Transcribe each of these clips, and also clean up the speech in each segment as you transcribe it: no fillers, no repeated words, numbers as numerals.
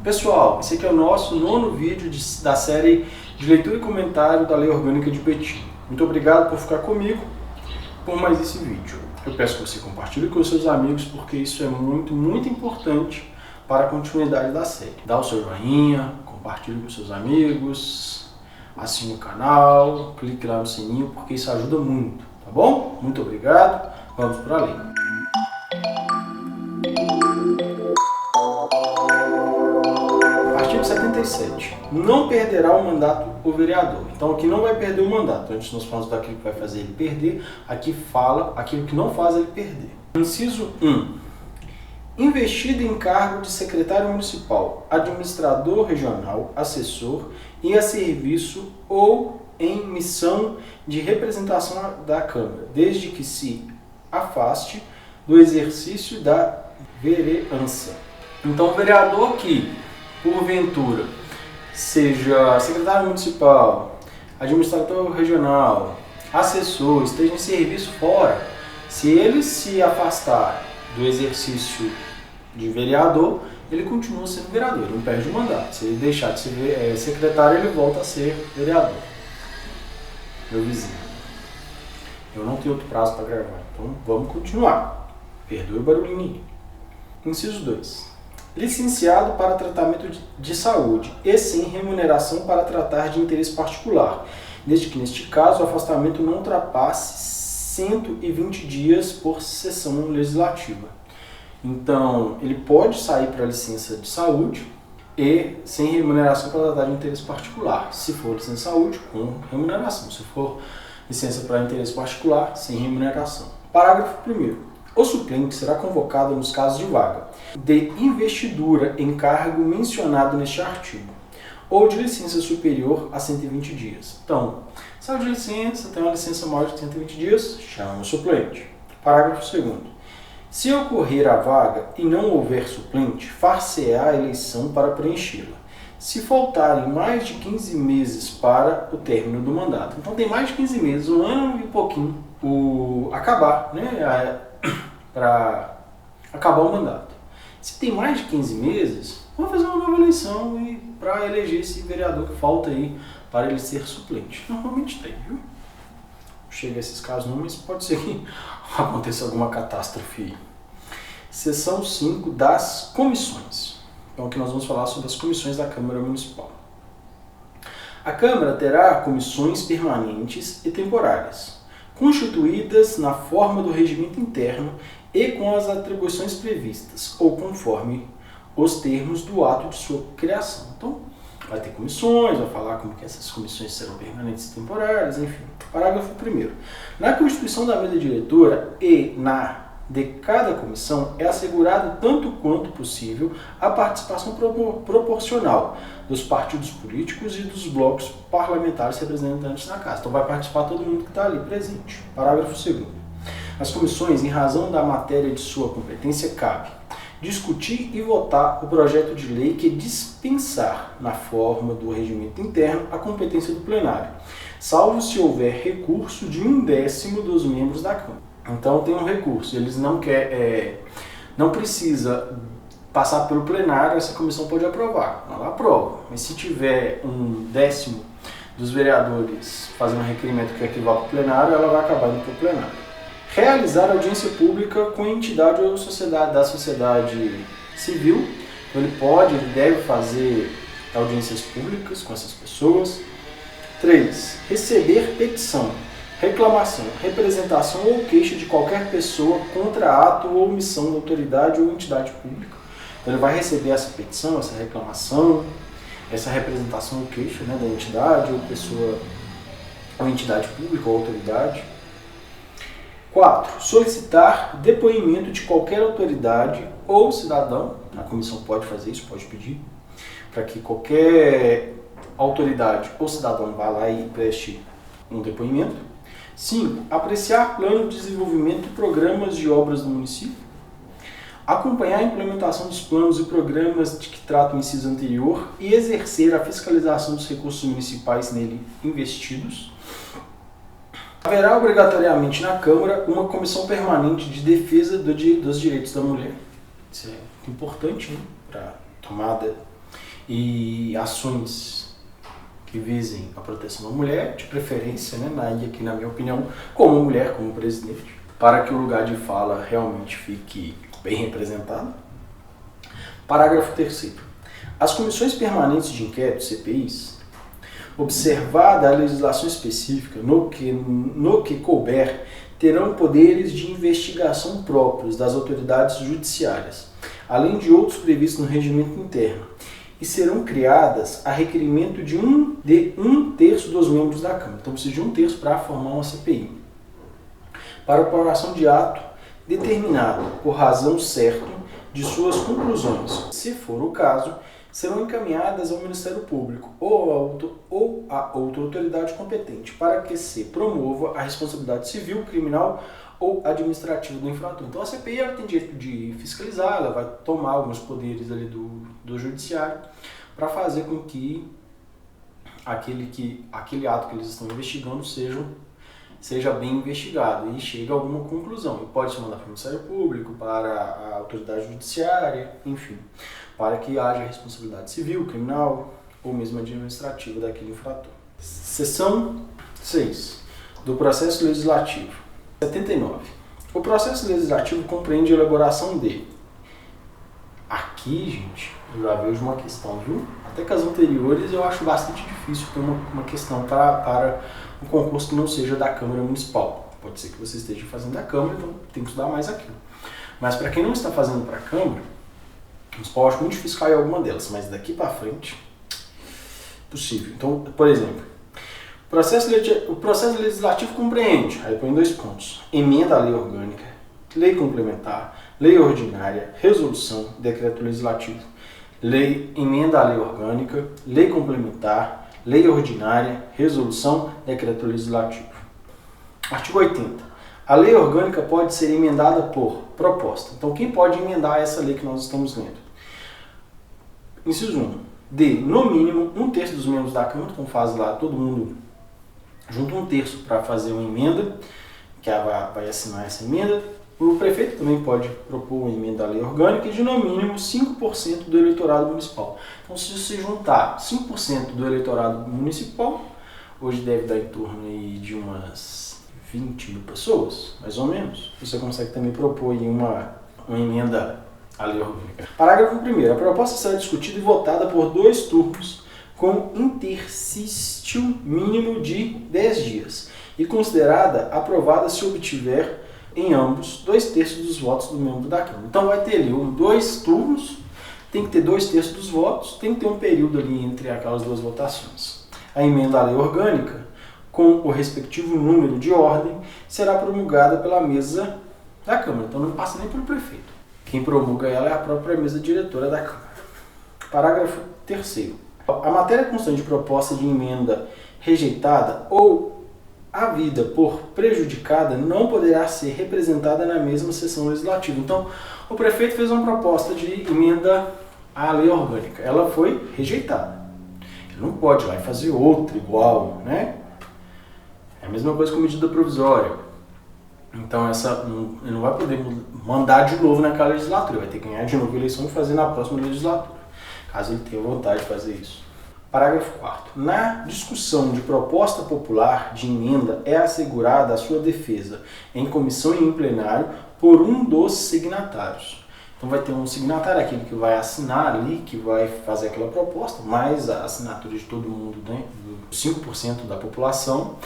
Pessoal, esse aqui é o nosso 9º vídeo da série de leitura e comentário da Lei Orgânica de Betim. Muito obrigado por ficar comigo por mais esse vídeo. Eu peço que você compartilhe com os seus amigos, porque isso é muito importante para a continuidade da série. Dá o seu joinha, compartilhe com seus amigos, assine o canal, clique lá no sininho, porque isso ajuda muito, tá bom? Muito obrigado, vamos para a lei. Artigo 77. Não perderá o mandato o vereador. Então aqui não vai perder o mandato. Antes nós falamos daquilo que vai fazer ele perder, aqui fala aquilo que não faz ele perder. Inciso 1. Investido em cargo de secretário municipal, administrador regional, assessor e a serviço ou em missão de representação da Câmara, desde que se afaste do exercício da vereança. Então o vereador que porventura seja secretário municipal, administrador regional, assessor, esteja em serviço fora, se ele se afastar do exercício de vereador, ele continua sendo vereador, ele não perde o mandato. Se ele deixar de ser secretário, ele volta a ser vereador. Meu vizinho. Eu não tenho outro prazo para gravar, então vamos continuar. Perdoe o barulhinho. Inciso 2. Licenciado para tratamento de saúde e sem remuneração para tratar de interesse particular, desde que, neste caso, o afastamento não ultrapasse 120 dias por sessão legislativa. Então, ele pode sair para licença de saúde e sem remuneração para tratar de interesse particular. Se for licença de saúde, com remuneração. Se for licença para interesse particular, sem remuneração. Parágrafo 1º. O suplente será convocado nos casos de vaga de investidura em cargo mencionado neste artigo, ou de licença superior a 120 dias. Então, saiu de licença, tem uma licença maior de 120 dias, chama o suplente. Parágrafo 2º. Se ocorrer a vaga e não houver suplente, far-se-á a eleição para preenchê-la. Se faltarem mais de 15 meses para o término do mandato. Então tem mais de 15 meses, um ano e pouquinho, acabar, né? Para acabar o mandato. Se tem mais de 15 meses, vamos fazer uma nova eleição e para eleger esse vereador que falta aí para ele ser suplente. Normalmente tem, viu? Chega a esses casos não, mas pode ser que aconteça alguma catástrofe. Seção 5 das comissões. Então aqui nós vamos falar sobre as comissões da Câmara Municipal. A Câmara terá comissões permanentes e temporárias, constituídas na forma do regimento interno e com as atribuições previstas, ou conforme os termos do ato de sua criação. Então, vai ter comissões, vai falar como que essas comissões serão permanentes e temporárias, enfim. Parágrafo 1º. Na constituição da mesa diretora e de cada comissão é assegurado tanto quanto possível a participação proporcional dos partidos políticos e dos blocos parlamentares representantes na casa. Então vai participar todo mundo que está ali presente. Parágrafo 2º. As comissões, em razão da matéria de sua competência, cabe discutir e votar o projeto de lei que dispensar, na forma do regimento interno, a competência do plenário, salvo se houver recurso de 1/10 dos membros da Câmara. Então tem um recurso, eles não precisa passar pelo plenário, essa comissão pode aprovar, ela aprova. Mas se tiver 1/10 dos vereadores fazendo um requerimento que equivale para o plenário, ela vai acabar indo para o plenário. Realizar audiência pública com entidade ou da sociedade civil. Então ele deve fazer audiências públicas com essas pessoas. 3. Receber petição, reclamação, representação ou queixa de qualquer pessoa contra ato ou omissão da autoridade ou entidade pública. Então ele vai receber essa petição, essa reclamação, essa representação ou queixa, né, da entidade ou pessoa ou entidade pública ou autoridade. 4. Solicitar depoimento de qualquer autoridade ou cidadão. A comissão pode fazer isso, pode pedir, para que qualquer autoridade ou cidadão vá lá e preste um depoimento. 5. Apreciar plano de desenvolvimento e programas de obras do município. Acompanhar a implementação dos planos e programas de que trata o inciso anterior e exercer a fiscalização dos recursos municipais nele investidos. Haverá obrigatoriamente na Câmara uma comissão permanente de defesa dos direitos da mulher. Isso é importante, né, para tomada e ações que visem a proteção da mulher, de preferência, né, aqui na minha opinião, como mulher, como presidente, para que o lugar de fala realmente fique bem representado. Parágrafo 3º. As comissões permanentes de inquérito, CPIs, observada a legislação específica no que couber, terão poderes de investigação próprios das autoridades judiciárias, além de outros previstos no regimento interno, e serão criadas a requerimento de um terço dos membros da Câmara. Então precisa de 1/3 para formar uma CPI. Para a aprovação de ato determinado por razão certa de suas conclusões. Se for o caso, serão encaminhadas ao Ministério Público ou a outra autoridade competente para que se promova a responsabilidade civil, criminal ou administrativa do infrator. Então a CPI ela tem direito de fiscalizar, ela vai tomar alguns poderes ali do judiciário para fazer com que aquele ato que eles estão investigando seja bem investigado e chegue a alguma conclusão. E pode se mandar para o Ministério Público, para a autoridade judiciária, enfim, para que haja responsabilidade civil, criminal ou mesmo administrativa daquele infrator. Seção 6 do processo legislativo. 79. O processo legislativo compreende a elaboração de... Aqui, gente, eu já vejo uma questão, viu? Até que as anteriores eu acho bastante difícil ter uma questão para um concurso que não seja da Câmara Municipal. Pode ser que você esteja fazendo da Câmara, então tem que estudar mais aquilo. Mas para quem não está fazendo para a Câmara, municipal, eu acho muito difícil cair alguma delas, mas daqui para frente, possível. Então, por exemplo, o processo legislativo compreende, aí põe 2 pontos, emenda à lei orgânica, lei complementar, lei ordinária, resolução, decreto legislativo, emenda à lei orgânica, lei complementar, lei ordinária, resolução, decreto legislativo. Artigo 80. A lei orgânica pode ser emendada por proposta. Então, quem pode emendar essa lei que nós estamos lendo? Inciso 1. De, no mínimo, 1/3 dos membros da Câmara, então faz lá todo mundo junto 1/3 para fazer uma emenda, que vai assinar essa emenda. O prefeito também pode propor uma emenda à lei orgânica e de no mínimo 5% do eleitorado municipal. Então, se você juntar 5% do eleitorado municipal, hoje deve dar em torno aí de umas 20 mil pessoas, mais ou menos, você consegue também propor aí uma emenda à lei orgânica. Parágrafo 1º. A proposta será discutida e votada por 2 turnos com interstício mínimo de 10 dias e considerada aprovada se obtiver em ambos 2/3 dos votos do membro da Câmara. Então vai ter ali 2 turnos, tem que ter 2/3 dos votos, tem que ter um período ali entre aquelas 2 votações. A emenda à lei orgânica, com o respectivo número de ordem, será promulgada pela mesa da Câmara. Então não passa nem pelo prefeito. Quem promulga ela é a própria mesa diretora da Câmara. Parágrafo 3º. A matéria constante de proposta de emenda rejeitada ou havida por prejudicada não poderá ser representada na mesma sessão legislativa. Então, o prefeito fez uma proposta de emenda à lei orgânica. Ela foi rejeitada. Ele não pode ir lá e fazer outra igual, né? É a mesma coisa com medida provisória. Então, ele não vai poder mandar de novo naquela legislatura. Vai ter que ganhar de novo a eleição e fazer na próxima legislatura, caso ele tenha vontade de fazer isso. Parágrafo 4º. Na discussão de proposta popular de emenda é assegurada a sua defesa em comissão e em plenário por um dos signatários. Então vai ter um signatário, aquele que vai assinar ali, que vai fazer aquela proposta, mais a assinatura de todo mundo, né, 5% da população.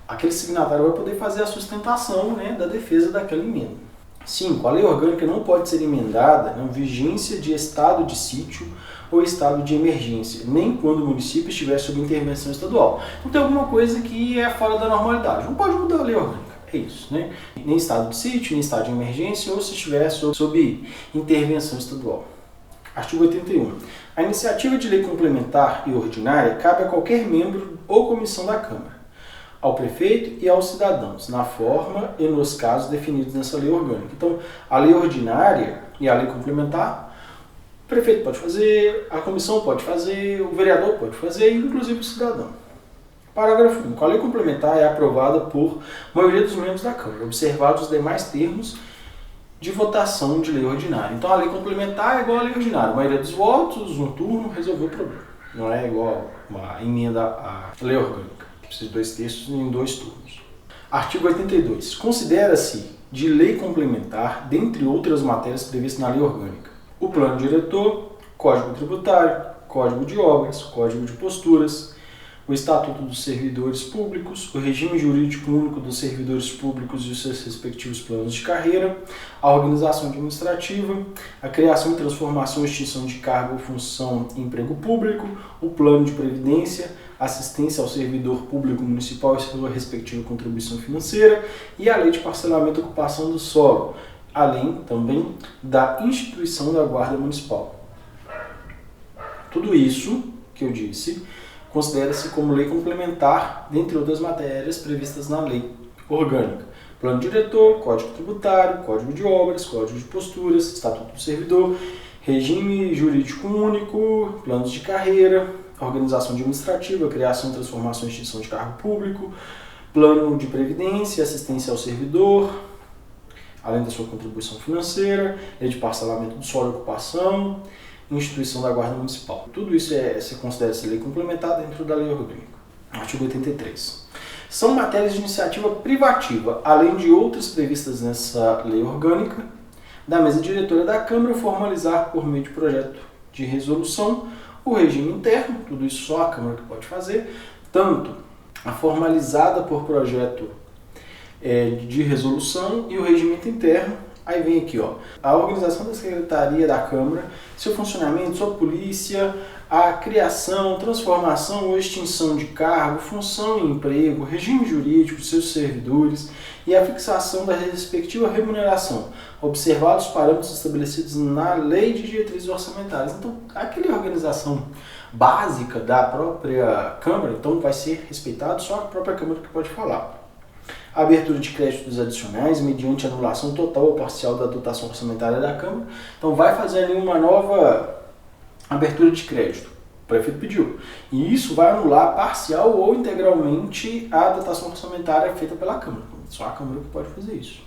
Aquele signatário vai poder fazer a sustentação, né, da defesa daquela emenda. 5. A lei orgânica não pode ser emendada na vigência de estado de sítio ou estado de emergência, nem quando o município estiver sob intervenção estadual. Então tem alguma coisa que é fora da normalidade. Não pode mudar a lei orgânica, é isso, né? Nem estado de sítio, nem estado de emergência, ou se estiver sob intervenção estadual. Artigo 81. A iniciativa de lei complementar e ordinária cabe a qualquer membro ou comissão da Câmara, ao prefeito e aos cidadãos, na forma e nos casos definidos nessa lei orgânica. Então, a lei ordinária e a lei complementar, o prefeito pode fazer, a comissão pode fazer, o vereador pode fazer, inclusive o cidadão. Parágrafo 1. A lei complementar é aprovada por maioria dos membros da Câmara, observados os demais termos de votação de lei ordinária. Então a lei complementar é igual à lei ordinária. A maioria dos votos, um turno, resolveu o problema. Não é igual uma emenda à lei orgânica. Precisa de 2/3 em 2 turnos. Artigo 82. Considera-se de lei complementar, dentre outras matérias previstas na lei orgânica, o plano diretor, Código Tributário, Código de Obras, Código de Posturas, o Estatuto dos Servidores Públicos, o regime jurídico único dos servidores públicos e os seus respectivos planos de carreira, a organização administrativa, a criação e transformação e extinção de cargo, função e emprego público, o plano de previdência, assistência ao servidor público municipal e sua respectiva contribuição financeira e a lei de parcelamento e ocupação do solo, além também da instituição da Guarda Municipal. Tudo isso que eu disse considera-se como lei complementar, dentre outras matérias previstas na lei orgânica. Plano diretor, Código Tributário, Código de Obras, Código de Posturas, Estatuto do Servidor, regime jurídico único, planos de carreira, organização administrativa, criação, transformação e extinção de cargo público, plano de previdência, assistência ao servidor, além da sua contribuição financeira, lei de parcelamento do solo e ocupação, instituição da Guarda Municipal. Tudo isso se considera lei complementar dentro da lei orgânica. Artigo 83. São matérias de iniciativa privativa, além de outras previstas nessa lei orgânica, da mesa diretora da Câmara formalizar por meio de projeto de resolução o regime interno, tudo isso só a Câmara que pode fazer, tanto a formalizada por projeto de resolução e o regimento interno. Aí vem aqui, ó, a organização da Secretaria da Câmara, seu funcionamento, sua polícia, a criação, transformação ou extinção de cargo, função e emprego, regime jurídico de seus servidores e a fixação da respectiva remuneração, observados os parâmetros estabelecidos na Lei de Diretrizes Orçamentárias. Então, aquela organização básica da própria Câmara, então vai ser respeitado só a própria Câmara que pode falar. A abertura de créditos adicionais mediante anulação total ou parcial da dotação orçamentária da Câmara. Então vai fazer ali uma nova abertura de crédito. O prefeito pediu. E isso vai anular parcial ou integralmente a dotação orçamentária feita pela Câmara. Só a Câmara que pode fazer isso.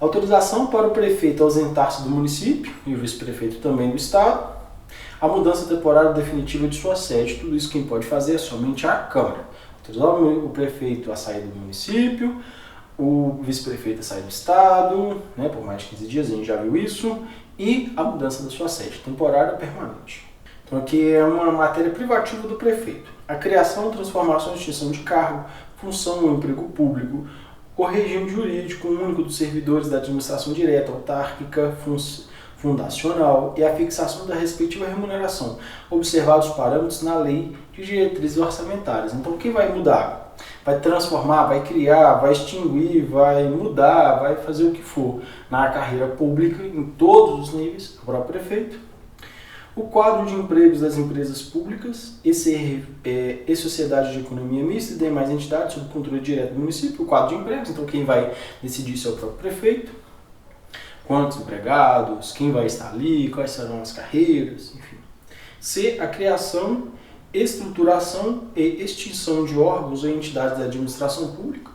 Autorização para o prefeito ausentar-se do município e o vice-prefeito também do estado. A mudança temporária definitiva de sua sede. Tudo isso quem pode fazer é somente a Câmara. Autorizar o prefeito a sair do município, o vice-prefeito a sair do estado, né, por mais de 15 dias, a gente já viu isso, e a mudança da sua sede, temporária ou permanente. Então aqui é uma matéria privativa do prefeito. A criação, transformação e extinção de cargo, função ou emprego público, o regime jurídico único dos servidores da administração direta, autárquica, fundacional e a fixação da respectiva remuneração, observados os parâmetros na lei de diretrizes orçamentárias. Então, o que vai mudar? Vai transformar, vai criar, vai extinguir, vai mudar, vai fazer o que for na carreira pública, em todos os níveis, o próprio prefeito. O quadro de empregos das empresas públicas e sociedade de economia mista e demais entidades sob controle direto do município. O quadro de empregos, então quem vai decidir isso é o próprio prefeito. Quantos empregados, quem vai estar ali, quais serão as carreiras, enfim. C, a criação, estruturação e extinção de órgãos ou entidades da administração pública.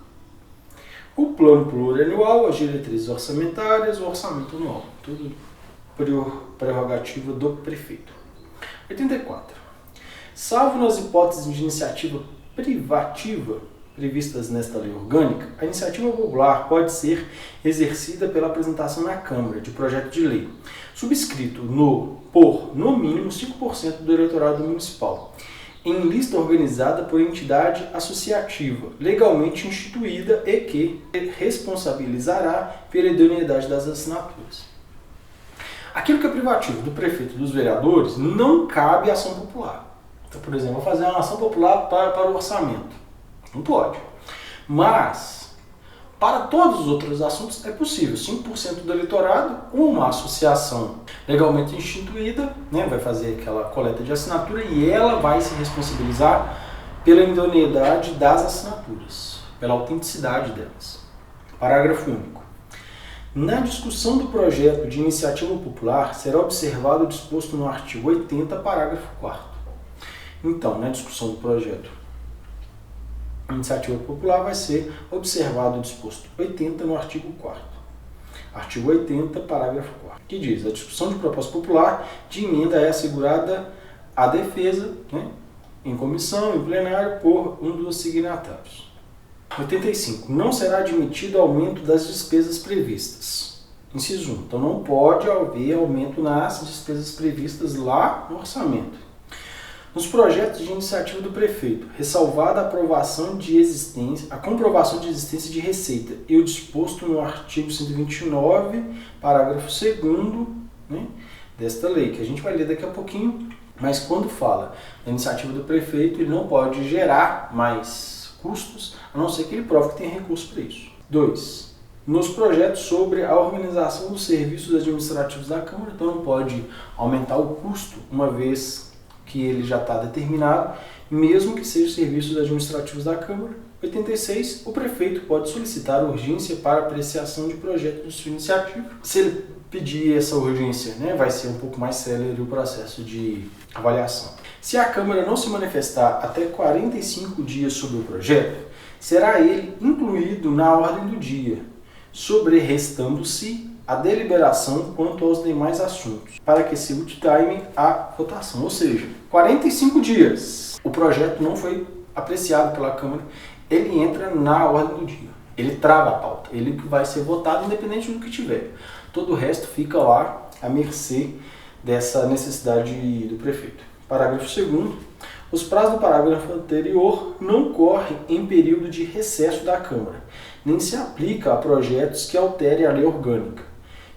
O plano plurianual, as diretrizes orçamentárias, o orçamento anual. Tudo prerrogativa do prefeito. 84. Salvo nas hipóteses de iniciativa privativa previstas nesta lei orgânica, a iniciativa popular pode ser exercida pela apresentação na Câmara de projeto de lei, subscrito por, no mínimo, 5% do eleitorado municipal, em lista organizada por entidade associativa, legalmente instituída e que responsabilizará pela idoneidade das assinaturas. Aquilo que é privativo do prefeito e dos vereadores não cabe ação popular. Então, por exemplo, vou fazer uma ação popular para o orçamento. Não pode. Mas, para todos os outros assuntos é possível. 5% do eleitorado, uma associação legalmente instituída, né, vai fazer aquela coleta de assinatura e ela vai se responsabilizar pela idoneidade das assinaturas, pela autenticidade delas. Parágrafo único. Na discussão do projeto de iniciativa popular, será observado o disposto no artigo 80, parágrafo 4º. Então, na discussão do projeto de iniciativa popular, vai ser observado o disposto 80 no artigo 4º. Artigo 80, parágrafo 4º, que diz: a discussão de proposta popular de emenda é assegurada à defesa, né, em comissão, em plenário, por um dos signatários. 85. Não será admitido aumento das despesas previstas. Inciso 1. Então não pode haver aumento nas despesas previstas lá no orçamento. Nos projetos de iniciativa do prefeito, ressalvada a comprovação de existência de receita e o disposto no artigo 129, parágrafo 2º, né, desta lei, que a gente vai ler daqui a pouquinho, mas quando fala da iniciativa do prefeito, ele não pode gerar mais custos, a não ser que ele prove que tem recurso para isso. 2. Nos projetos sobre a organização dos serviços administrativos da Câmara, então não pode aumentar o custo, uma vez que ele já está determinado, mesmo que sejam serviços administrativos da Câmara. 86. O prefeito pode solicitar urgência para apreciação de projeto de sua iniciativa. Se ele pedir essa urgência, né, vai ser um pouco mais célere o processo de avaliação. Se a Câmara não se manifestar até 45 dias sobre o projeto, será ele incluído na ordem do dia, sobrerestando-se a deliberação quanto aos demais assuntos, para que se ultime a votação. Ou seja, 45 dias, o projeto não foi apreciado pela Câmara, ele entra na ordem do dia. Ele trava a pauta, ele vai ser votado independente do que tiver. Todo o resto fica lá à mercê dessa necessidade do prefeito. Parágrafo 2º. Os prazos do parágrafo anterior não correm em período de recesso da Câmara, nem se aplica a projetos que alterem a lei orgânica,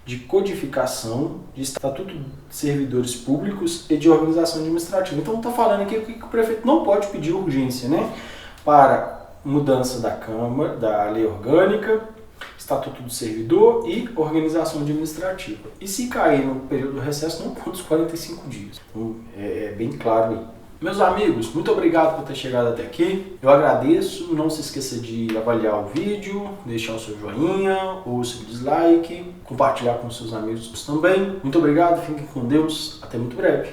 de codificação, de estatuto de servidores públicos e de organização administrativa. Então está falando aqui que o prefeito não pode pedir urgência, né, para mudança da Câmara, da lei orgânica, estatuto do servidor e organização administrativa. E se cair no período do recesso, não pode os 45 dias. Então é bem claro aí. Meus amigos, muito obrigado por ter chegado até aqui. Eu agradeço. Não se esqueça de avaliar o vídeo, deixar o seu joinha ou o seu dislike, compartilhar com seus amigos também. Muito obrigado, fiquem com Deus. Até muito breve.